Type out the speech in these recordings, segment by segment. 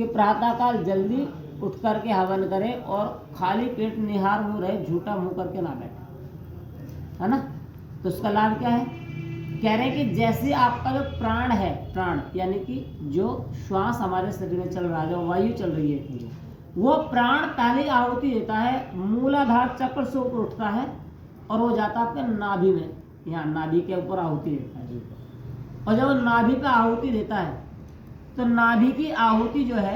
कि प्रातःकाल जल्दी उठ करके हवन करे और खाली पेट निहार मुँह रहे, झूठा मुँह करके ना बैठे, है ना। तो उसका लाभ क्या है, कह रहे हैं कि जैसे आपका जो प्राण है, प्राण यानी कि जो श्वास हमारे शरीर में चल रहा है, जो वायु चल रही है, वो प्राण पहले आहुति देता है, मूलाधार चक्र से ऊपर उठता है और वो जाता है आपके नाभि में, यहाँ नाभि के ऊपर आहुति देता है। और जब नाभि पे आहुति देता है तो नाभि की आहुति जो है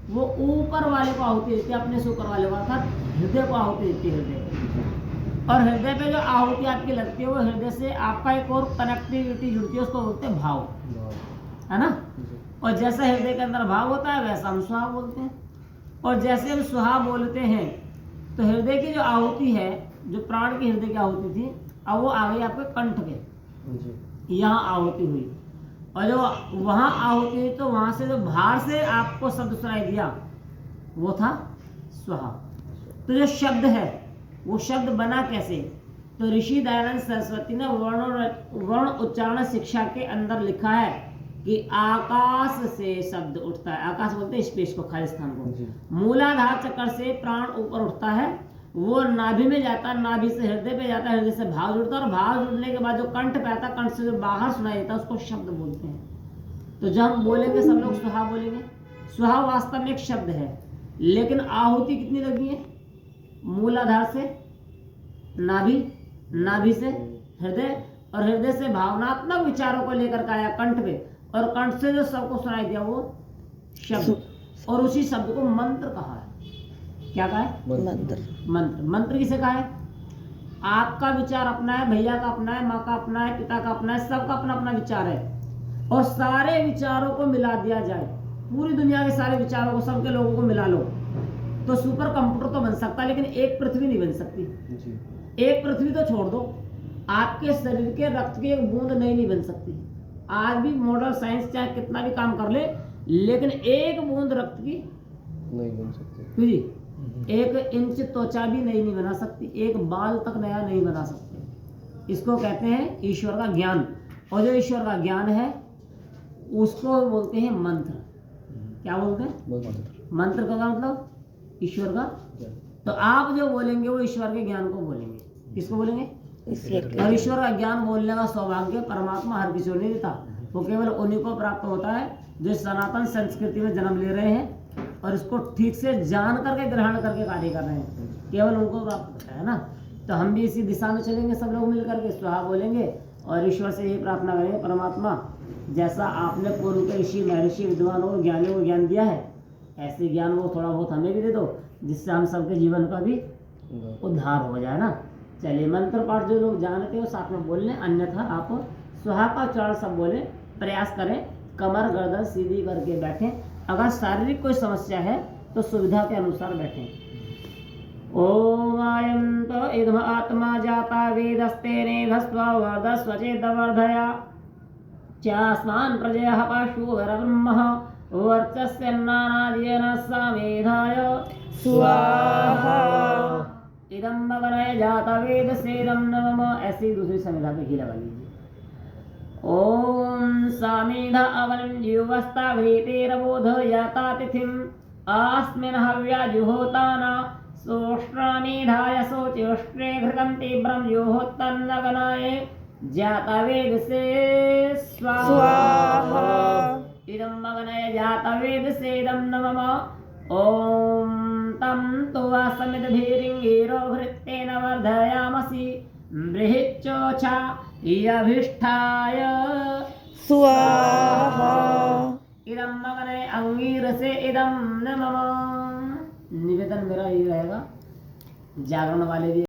वो ऊपर वाले को आहुति देती है, अपने से ऊपर वाले को, अर्थात हृदय को आहुति देती है, हृदय। और हृदय पे जो आहुति आपकी लगती है वो हृदय से आपका एक और कनेक्टिविटी जुड़ती है, उसको बोलते हैं भाव, है ना। और जैसा हृदय के अंदर भाव होता है वैसा हम सुहा बोलते हैं। और जैसे हम सुहा बोलते हैं तो हृदय की जो आहुति है, जो प्राण की हृदय की आहुति थी, अब वो आ गई आपके कंठ के, यहाँ आहुति हुई। और जो वहाँ आहुति हुई तो वहाँ से जो बाहर से आपको शब्द सुनाई दिया वो था स्वाहा। तो जो शब्द है वो शब्द बना कैसे, तो ऋषि दयानंद सरस्वती ने वर्ण उच्चारण शिक्षा के अंदर लिखा है कि आकाश से शब्द उठता है, आकाश बोलते हैं स्पेस को, खाली स्थान को। मूलाधार चक्र से प्राण ऊपर उठता है, वो नाभि में जाता है, नाभि से हृदय पे जाता है, हृदय से भाव जुड़ता है, और भाव जुड़ने के बाद जो कंठ पे आता है, कंठ से जो बाहर सुनाई देता है उसको शब्द बोलते हैं। तो जब हम बोलेंगे सब लोग सुहा बोलेंगे। सुहा वास्तव में एक शब्द है, लेकिन आहुति कितनी लगी है, मूलाधार से नाभि, नाभि से हृदय, और हृदय से भावनात्मक विचारों को लेकर के आया कंठ पे, और कंठ से जो सबको सुनाई दिया वो शब्द, और उसी शब्द को मंत्र कहा है। क्या कहा है, मंत्र। मंत्र, मंत्र किसे कहा है, आपका विचार अपना है, भैया का अपना है, माँ का अपना है, पिता का अपना है, सबका अपना अपना विचार है, और सारे विचारों को मिला दिया जाए, पूरी दुनिया के सारे विचारों को, सबके लोगों को मिला लो तो सुपर कंप्यूटर तो बन सकता है, लेकिन एक पृथ्वी नहीं बन सकती जी। एक पृथ्वी तो छोड़ दो, आपके शरीर के रक्त की एक बूंद नहीं बन सकती। आज भी मॉडर्न साइंस चाहे कितना भी काम कर ले, लेकिन एक बूंद रक्त की नहीं बन सकती जी। एक इंच त्वचा भी नहीं बना सकती, एक बाल तक नया नहीं बना सकते। इसको कहते हैं ईश्वर का ज्ञान, और जो ईश्वर का ज्ञान है उसको बोलते हैं मंत्र। क्या बोलते हैं, मंत्र का मतलब ईश्वर का। तो आप जो बोलेंगे वो ईश्वर के ज्ञान को बोलेंगे। किसको बोलेंगे, और ईश्वर का ज्ञान बोलने का सौभाग्य परमात्मा हर किसी को नहीं देता, वो केवल उन्हीं को प्राप्त होता है जो सनातन संस्कृति में जन्म ले रहे हैं और इसको ठीक से जान करके ग्रहण करके कार्य कर रहे हैं, केवल उनको प्राप्त होता है ना। तो हम भी इसी दिशा में चलेंगे, सब लोग मिल करके स्वाहा बोलेंगे और ईश्वर से यही प्रार्थना करेंगे, परमात्मा जैसा आपने पूर्व के ऋषि महर्षि विद्वानों को ज्ञानियों को ज्ञान दिया है, ऐसे ज्ञान वो थोड़ा बहुत हमें भी दे दो, जिससे हम सबके जीवन का भी उद्धार हो जाए ना। चलिए मंत्र पाठ जो लोग जानते हो साथ में बोल लें, अन्यथा आप स्वाहा का उच्चारण सब बोले, प्रयास करें, कमर गर्दन सीधी करके बैठें। अगर शारीरिक कोई समस्या है तो सुविधा के अनुसार बैठें। ओम आयंत इदम आत्मा जाता वेदस्तेने धस्वा वर्धस्व चेदवर्धया चास्मान प्रजयः पशुर्ब्रह्मः वर्चस्य नानादीन सामेधाय स्वाहा इदम मगनय जाता वेद सेदम नमः। ऐसी दूसरी संविधा पे घी लगा लीजिए। ओम सामेधा अवनं जीवस्ता घृतेरबोध याता तिथिम आस्मिन् हव्या जुहोताना सोष्ट्रामेधाय सोच्योष्ट्रे घृतं तीव्रं जुहोत्तन्नगनाय जाता वेद से स्वाहा इदं मगनय जाता वेद सेदं नमः। ओम तं तो समिदधीरिंगीरो भृत्तेन वर्धयामसि बृहच्चोचा यभिष्ठाय स्वाहा इदं मगनय अंगीरसे इदं नमः। निवेदन मेरा ये रहेगा, जागरण वाले भी